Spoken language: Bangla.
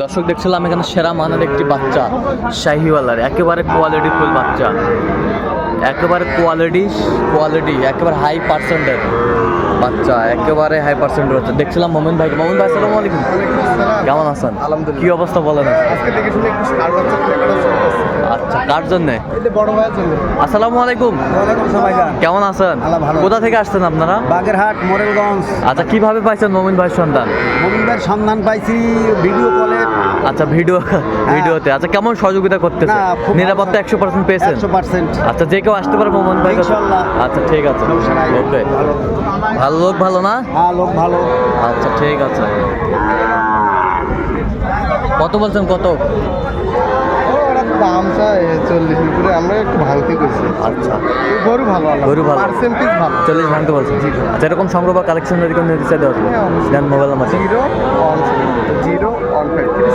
দর্শক দেখছিলাম এখানে সেরা মানের একটি বাচ্চা শাহিওয়ালার, একেবারে কোয়ালিটি ফুল বাচ্চা, একেবারে কোয়ালিটি একেবারে হাই পার্সেন্টের বাচ্চা, একেবারে হাই পার্সেন্টের বাচ্চা। দেখছিলাম মোমিন ভাই। মোমিন ভাই আসসালামু আলাইকুম, কেমন আছেন? আলহামদুলিল্লাহ। কি অবস্থা বলেন? আজকে দেখে শুনে একটু ষাট বাচ্চা কেনাকাটা চলতেছে। আচ্ছা, কার জন্যে? এটা বড় ভাইয়ের জন্য। আসসালামু আলাইকুম, ওয়ালাইকুম আসসালাম ভাইজান। কেমন আছেন? আল্লাহ ভালো। কোথা থেকে আসছেন আপনারা? বাগেরহাট মোরেলগঞ্জ। আচ্ছা, কিভাবে পাইছেন মোমিন ভাইয়ের সন্ধান? মোমিন ভাইয়ের সন্ধান পাইছি ভিডিও কলে। আচ্ছা, ভিডিওতে। আচ্ছা, কেমন সহযোগিতা করতেছে? না, খুব নিরাপত্তা 100% পেয়েছেন? 100%। আচ্ছা, যে কেউ আসতে পারে মোমিন ভাই? ইনশাআল্লাহ। আচ্ছা, ঠিক আছে, সমস্যা নাই। ওকে। ভালো। ভালো লোক, ভালো না? হ্যাঁ, লোক ভালো। আচ্ছা, ঠিক আছে। কত বলছেন, কত? ওরা দাম চায় 40 উপরে, আমরা একটু ভাঙতে কইছি। আচ্ছা, গরু ভালো, গরু ভালো। পার্সেন্টেজ ভালো। 40 ভাঙতে বলছেন? আচ্ছা, এরকম সংগ্রহ বা কালেকশন যদি কোনো নিতে চাই দেওয়া যাবে? হ্যাঁ, অবশ্যই। দেন মোবাইল নাম্বার। 017 015